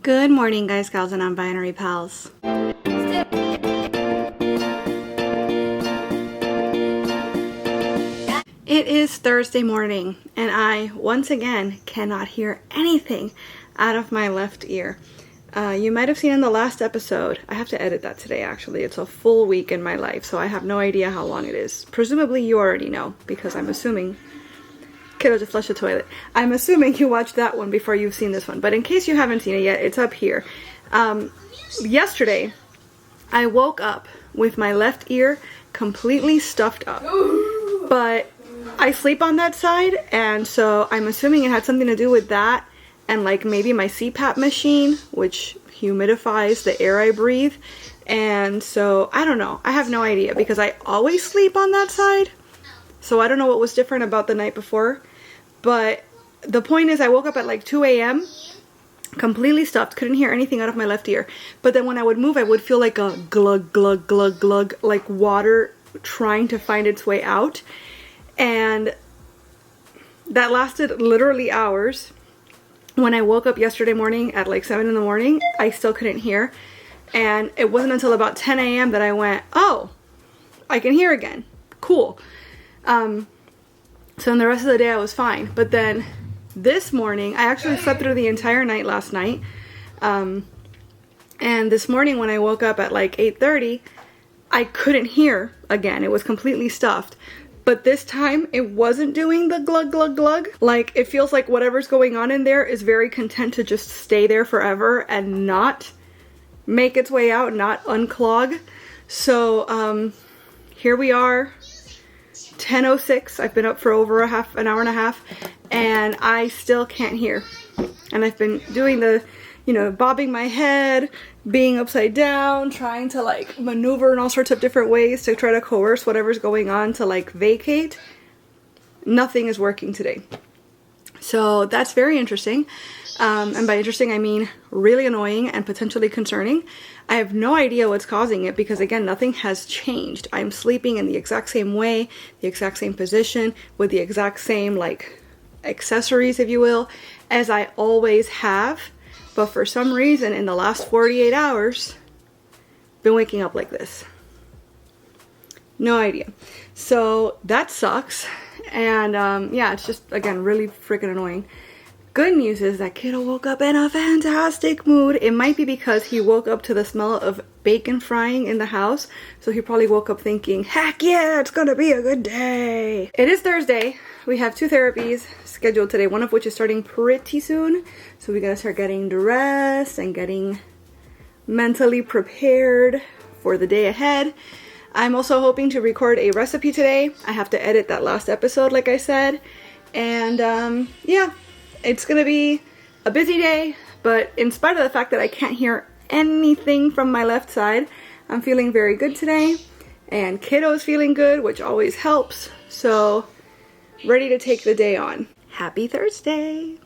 Good morning, guys, gals, and non-binary pals. It is Thursday morning, and I, once again, cannot hear anything out of my left ear. You might have seen in the last episode, I have to edit that today, actually. It's a full week in my life, so I have no idea how long it is. Presumably, you already know, because I'm assuming... Kiddo just flushed the toilet. I'm assuming you watched that one before you've seen this one, but in case you haven't seen it yet, it's up here. Yesterday, I woke up with my left ear completely stuffed up, but I sleep on that side, and so I'm assuming it had something to do with that, and like maybe my CPAP machine, which humidifies the air I breathe, and so I don't know. I have no idea, because I always sleep on that side, so I don't know what was different about the night before, but the point is I woke up at like 2 a.m. completely stuffed, couldn't hear anything out of my left ear. But then when I would move, I would feel like a glug, glug, glug, glug, like water trying to find its way out. And that lasted literally hours. When I woke up yesterday morning at like 7 in the morning, I still couldn't hear. And it wasn't until about 10 a.m. that I went, oh, I can hear again. Cool. So in the rest of the day I was fine. But then this morning, I actually slept through the entire night last night. And this morning when I woke up at like 8:30, I couldn't hear again. It was completely stuffed. But this time it wasn't doing the glug glug glug. Like, it feels like whatever's going on in there is very content to just stay there forever and not make its way out, not unclog. So here we are. 10:06. I've been up for over an hour and a half, and I still can't hear. And I've been doing the, bobbing my head, being upside down, trying to like maneuver in all sorts of different ways to try to coerce whatever's going on to like vacate. Nothing is working today. So that's very interesting. And by interesting, I mean really annoying and potentially concerning. I have no idea what's causing it because, again, nothing has changed. I'm sleeping in the exact same way, the exact same position, with the exact same, like, accessories, if you will, as I always have. But for some reason, in the last 48 hours, been waking up like this. No idea. So that sucks. And, yeah, it's just, again, really freaking annoying. Good news is that kiddo woke up in a fantastic mood. It might be because he woke up to the smell of bacon frying in the house. So he probably woke up thinking, heck yeah, it's gonna be a good day. It is Thursday. We have 2 therapies scheduled today, one of which is starting pretty soon. So we gotta start getting dressed and getting mentally prepared for the day ahead. I'm also hoping to record a recipe today. I have to edit that last episode, like I said. And yeah. It's gonna be a busy day, but in spite of the fact that I can't hear anything from my left side, I'm feeling very good today, and kiddo's feeling good, which always helps, so ready to take the day on. Happy Thursday!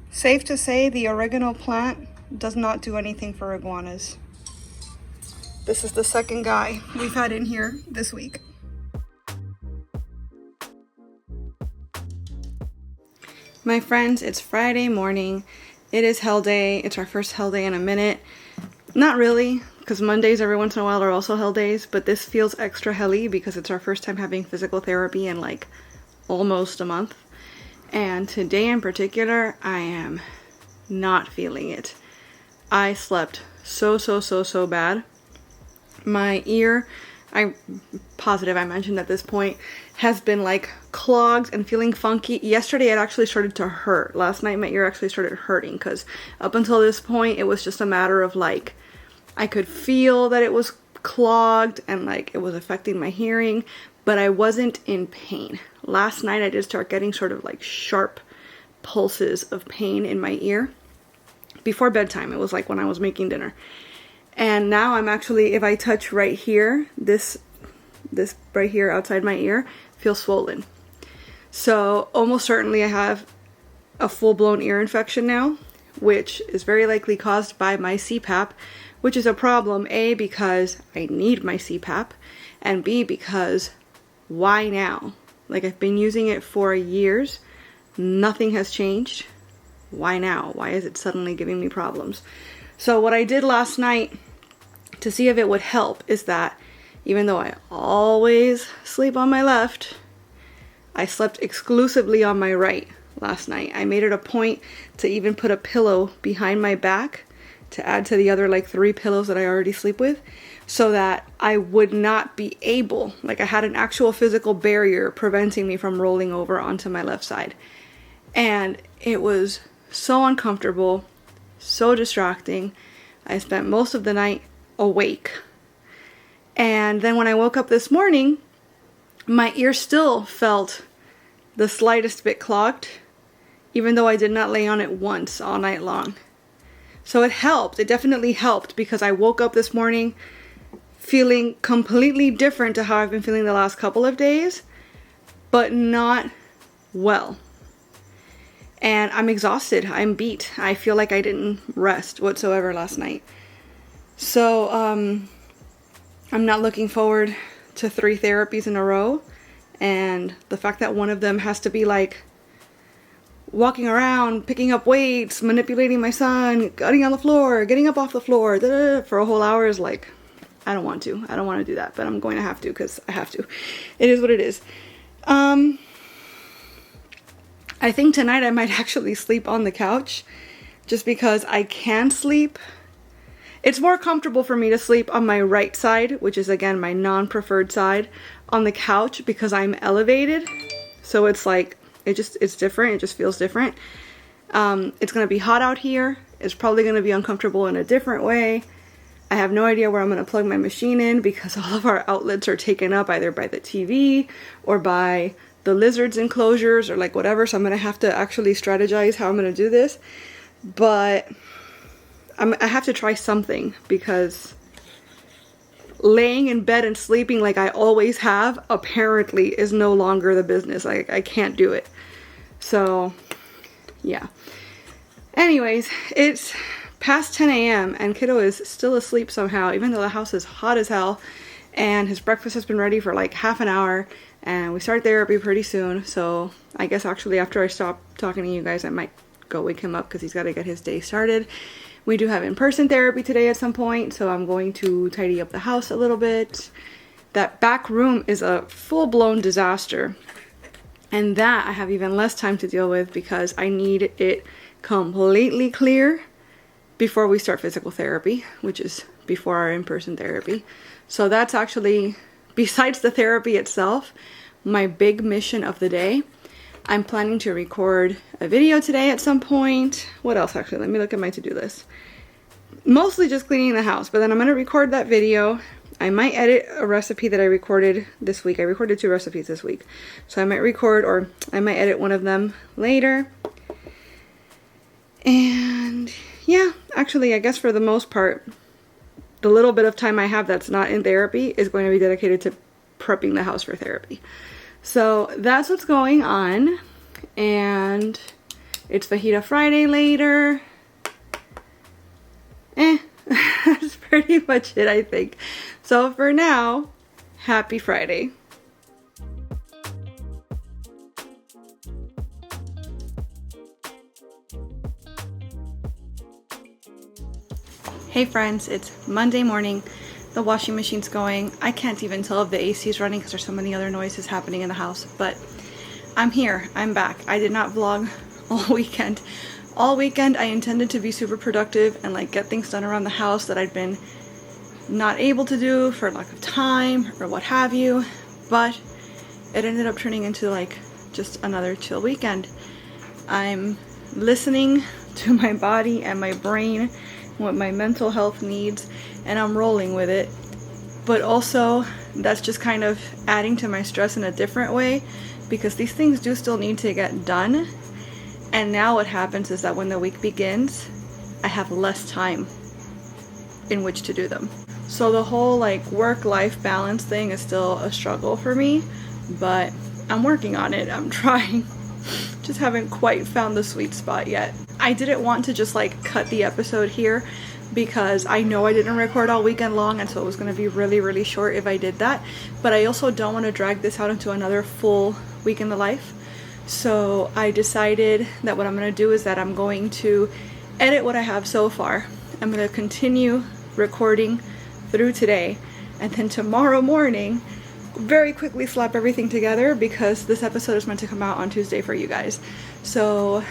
Safe to say the oregano plant does not do anything for iguanas. This is the second guy we've had in here this week. My friends, it's Friday morning. It is hell day. It's our first hell day in a minute. Not really, because Mondays every once in a while are also hell days, but this feels extra helly because it's our first time having physical therapy in like almost a month. And today in particular, I am not feeling it. I slept so bad. My ear, I'm positive I mentioned at this point, has been like clogged and feeling funky. Yesterday it actually started to hurt. Last night my ear actually started hurting because up until this point it was just a matter of like I could feel that it was clogged and like it was affecting my hearing, but I wasn't in pain. Last night I did start getting sort of like sharp pulses of pain in my ear before bedtime. It was like when I was making dinner. And now I'm actually, if I touch right here, this right here outside my ear feels swollen. So almost certainly I have a full-blown ear infection now, which is very likely caused by my CPAP, which is a problem, A, because I need my CPAP, and B, because why now? Like, I've been using it for years, nothing has changed, why now? Why is it suddenly giving me problems? So what I did last night to see if it would help is that even though I always sleep on my left, I slept exclusively on my right last night. I made it a point to even put a pillow behind my back to add to the other like 3 pillows that I already sleep with, so that I would not be able, like I had an actual physical barrier preventing me from rolling over onto my left side. And it was so uncomfortable, so distracting. I spent most of the night awake. And then when I woke up this morning, my ear still felt the slightest bit clogged, even though I did not lay on it once all night long. So it helped. It definitely helped, because I woke up this morning feeling completely different to how I've been feeling the last couple of days, but not well. And I'm exhausted. I'm beat. I feel like I didn't rest whatsoever last night. So I'm not looking forward to 3 therapies in a row. And the fact that one of them has to be like walking around, picking up weights, manipulating my son, getting on the floor, getting up off the floor, for a whole hour is like, I don't want to. I don't want to do that, but I'm going to have to because I have to. It is what it is. I think tonight I might actually sleep on the couch just because I can sleep. It's more comfortable for me to sleep on my right side, which is again my non-preferred side, on the couch because I'm elevated. So it's like, it's different. It just feels different. It's going to be hot out here. It's probably going to be uncomfortable in a different way. I have no idea where I'm going to plug my machine in because all of our outlets are taken up either by the TV or by the lizards enclosures or like whatever. So I'm going to have to actually strategize how I'm going to do this. But I have to try something, because laying in bed and sleeping like I always have apparently is no longer the business. I can't do it. So yeah. Anyways, it's past 10 a.m. and kiddo is still asleep somehow, even though the house is hot as hell, and his breakfast has been ready for like half an hour, and we start therapy pretty soon. So I guess actually after I stop talking to you guys, I might go wake him up because he's got to get his day started. We do have in-person therapy today at some point, so I'm going to tidy up the house a little bit. That back room is a full-blown disaster, and that I have even less time to deal with because I need it completely clear before we start physical therapy, which is before our in-person therapy. So that's actually, besides the therapy itself, my big mission of the day. I'm planning to record a video today at some point. What else actually? Let me look at my to-do list. Mostly just cleaning the house, but then I'm going to record that video. I might edit a recipe that I recorded this week. I recorded 2 recipes this week. So I might record, or I might edit one of them later. And yeah, actually I guess for the most part, the little bit of time I have that's not in therapy is going to be dedicated to prepping the house for therapy. So that's what's going on, and it's Fajita Friday later. That's pretty much it, I think. So for now, happy Friday. Hey friends, it's Monday morning. The washing machine's going. I can't even tell if the AC is running because there's so many other noises happening in the house, but I'm here. I'm back. I did not vlog all weekend. All weekend I intended to be super productive and like get things done around the house that I'd been not able to do for lack of time or what have you, but it ended up turning into like just another chill weekend. I'm listening to my body and my brain, what my mental health needs, and I'm rolling with it. But also that's just kind of adding to my stress in a different way, because these things do still need to get done. And now what happens is that when the week begins, I have less time in which to do them. So the whole like work-life balance thing is still a struggle for me, but I'm working on it. I'm trying. Just haven't quite found the sweet spot yet. I didn't want to just like cut the episode here because I know I didn't record all weekend long, and so it was going to be really short if I did that. But I also don't want to drag this out into another full week in the life. So I decided that what I'm going to do is that I'm going to edit what I have so far. I'm going to continue recording through today, and then tomorrow morning very quickly slap everything together, because this episode is meant to come out on Tuesday for you guys. So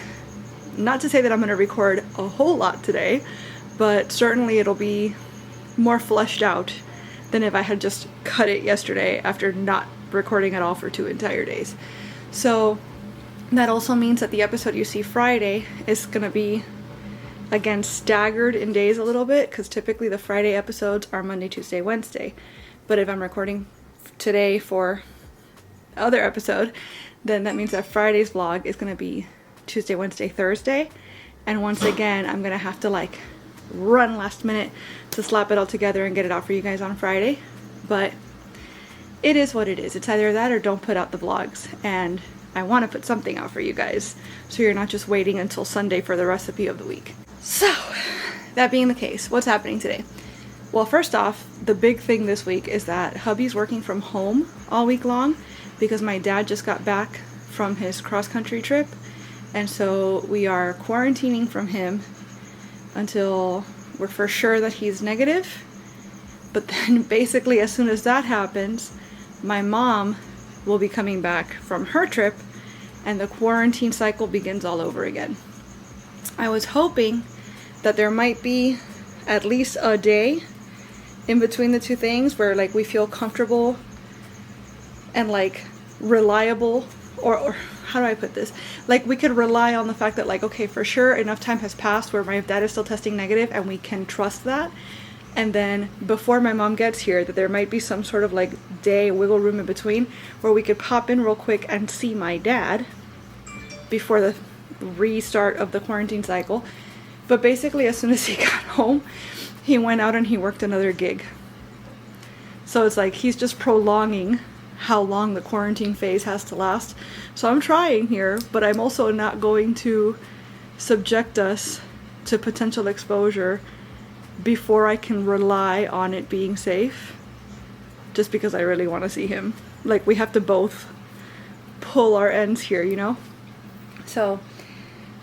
not to say that I'm going to record a whole lot today, but certainly it'll be more fleshed out than if I had just cut it yesterday after not recording at all for 2 entire days. So that also means that the episode you see Friday is going to be, again, staggered in days a little bit, because typically the Friday episodes are Monday, Tuesday, Wednesday. But if I'm recording today for other episode, then that means that Friday's vlog is going to be Tuesday, Wednesday, Thursday. And once again, I'm going to have to like run last minute to slap it all together and get it out for you guys on Friday. But it is what it is. It's either that or don't put out the vlogs. And I want to put something out for you guys, so you're not just waiting until Sunday for the recipe of the week. So, that being the case, what's happening today? Well, first off, the big thing this week is that hubby's working from home all week long, because my dad just got back from his cross-country trip, and so we are quarantining from him until we're for sure that he's negative. But then basically as soon as that happens, my mom will be coming back from her trip, and the quarantine cycle begins all over again. I was hoping that there might be at least a day in between the two things where like we feel comfortable and like reliable, or how do I put this? Like we could rely on the fact that like, okay, for sure enough time has passed where my dad is still testing negative and we can trust that. And then before my mom gets here, that there might be some sort of like day wiggle room in between where we could pop in real quick and see my dad before the restart of the quarantine cycle. But basically as soon as he got home, he went out and he worked another gig. So it's like he's just prolonging how long the quarantine phase has to last. So I'm trying here, but I'm also not going to subject us to potential exposure before I can rely on it being safe, just because I really want to see him. Like we have to both pull our ends here, you know? So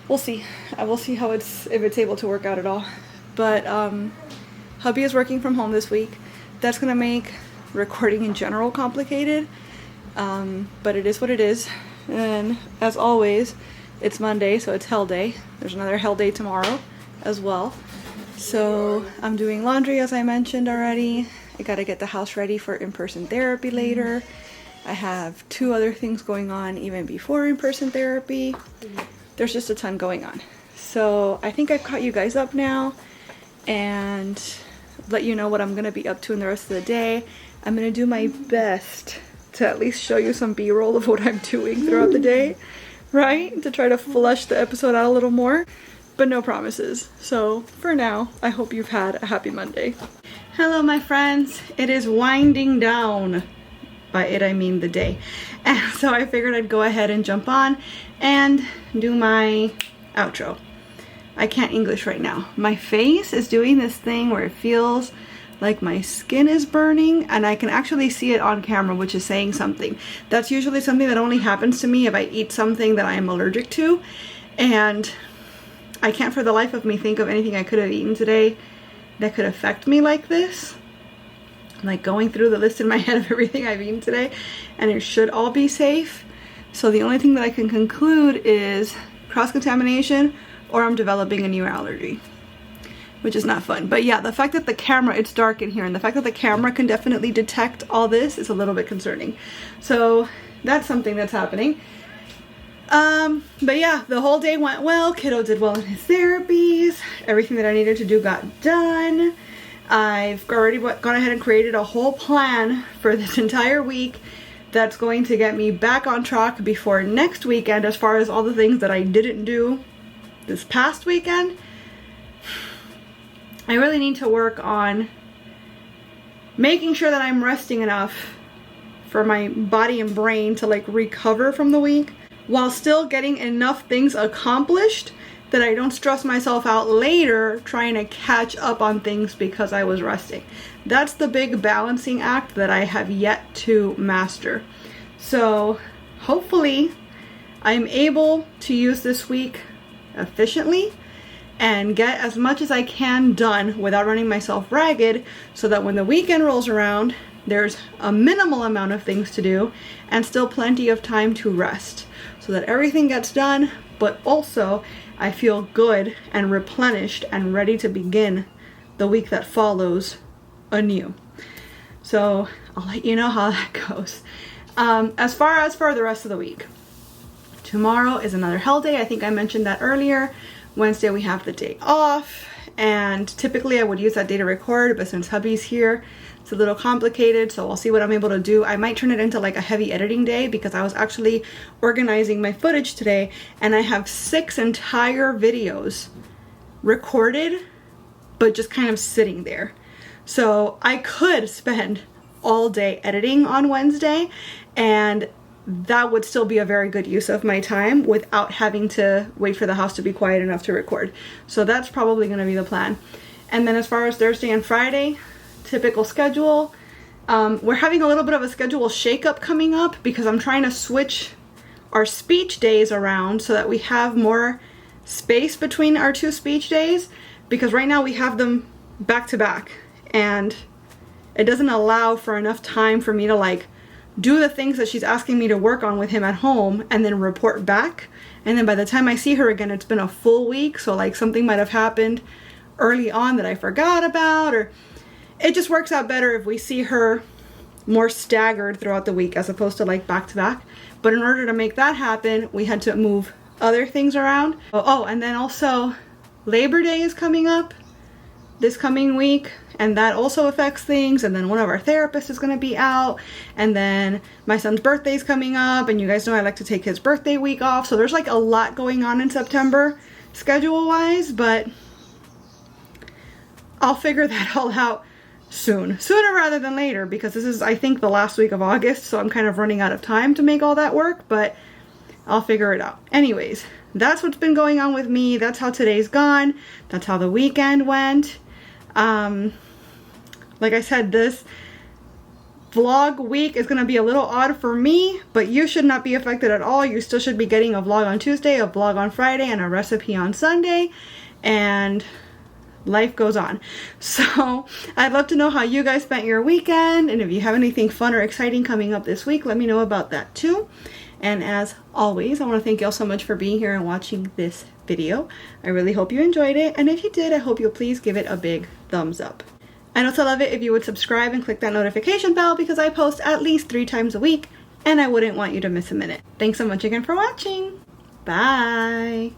we'll see. I will see how if it's able to work out at all. But hubby is working from home this week. That's gonna make recording in general complicated, but it is what it is. And as always, it's Monday, so it's hell day. There's another hell day tomorrow as well. So I'm doing laundry, as I mentioned already. I gotta get the house ready for in-person therapy later. I have 2 other things going on even before in-person therapy. There's just a ton going on. So I think I've caught you guys up now and let you know what I'm gonna be up to in the rest of the day. I'm gonna do my best to at least show you some B-roll of what I'm doing throughout the day, right? To try to flesh the episode out a little more. But no promises. So for now, I hope you've had a happy Monday. Hello, my friends. It is winding down. By it, I mean the day. And so I figured I'd go ahead and jump on and do my outro. I can't English right now. My face is doing this thing where it feels like my skin is burning, and I can actually see it on camera, which is saying something. That's usually something that only happens to me if I eat something that I am allergic to. And I can't for the life of me think of anything I could have eaten today that could affect me like this. I'm like going through the list in my head of everything I've eaten today, and it should all be safe. So the only thing that I can conclude is cross-contamination, or I'm developing a new allergy, which is not fun. But yeah, the fact that the camera, it's dark in here, and the fact that the camera can definitely detect all this is a little bit concerning. So that's something that's happening. But yeah, the whole day went well. Kiddo did well in his therapies. Everything that I needed to do got done. I've already gone ahead and created a whole plan for this entire week that's going to get me back on track before next weekend, as far as all the things that I didn't do this past weekend. I really need to work on making sure that I'm resting enough for my body and brain to like recover from the week, while still getting enough things accomplished that I don't stress myself out later trying to catch up on things because I was resting. That's the big balancing act that I have yet to master. So hopefully I'm able to use this week efficiently and get as much as I can done without running myself ragged, so that when the weekend rolls around, there's a minimal amount of things to do and still plenty of time to rest, so that everything gets done, but also I feel good and replenished and ready to begin the week that follows anew. So I'll let you know how that goes. As far as for the rest of the week, tomorrow is another hell day. I think I mentioned that earlier. Wednesday we have the day off, and typically I would use that day to record, but since hubby's here, it's a little complicated, so I'll see what I'm able to do. I might turn it into like a heavy editing day, because I was actually organizing my footage today and I have 6 entire videos recorded but just kind of sitting there. So I could spend all day editing on Wednesday, and that would still be a very good use of my time without having to wait for the house to be quiet enough to record. So that's probably going to be the plan. And then as far as Thursday and Friday, typical schedule. We're having a little bit of a schedule shakeup coming up, because I'm trying to switch our speech days around so that we have more space between our 2 speech days, because right now we have them back to back, and it doesn't allow for enough time for me to like do the things that she's asking me to work on with him at home and then report back. And then by the time I see her again, it's been a full week, so like something might have happened early on that I forgot about, or it just works out better if we see her more staggered throughout the week as opposed to like back to back. But in order to make that happen, we had to move other things around. Oh, and then also Labor Day is coming up this coming week, and that also affects things. And then one of our therapists is going to be out, and then my son's birthday is coming up, and you guys know I like to take his birthday week off. So there's like a lot going on in September schedule wise, but I'll figure that all out sooner rather than later, because this is, I think, the last week of August, so I'm kind of running out of time to make all that work, but I'll figure it out. Anyways, that's what's been going on with me. That's how today's gone. That's how the weekend went. Like I said, this vlog week is going to be a little odd for me, but you should not be affected at all. You still should be getting a vlog on Tuesday, a vlog on Friday, and a recipe on Sunday, and life goes on. So I'd love to know how you guys spent your weekend, and if you have anything fun or exciting coming up this week, let me know about that too. And as always, I want to thank you all so much for being here and watching this video. I really hope you enjoyed it, and if you did, I hope you'll please give it a big thumbs up. I'd also love it if you would subscribe and click that notification bell, because I post at least 3 times a week and I wouldn't want you to miss a minute. Thanks so much again for watching. Bye!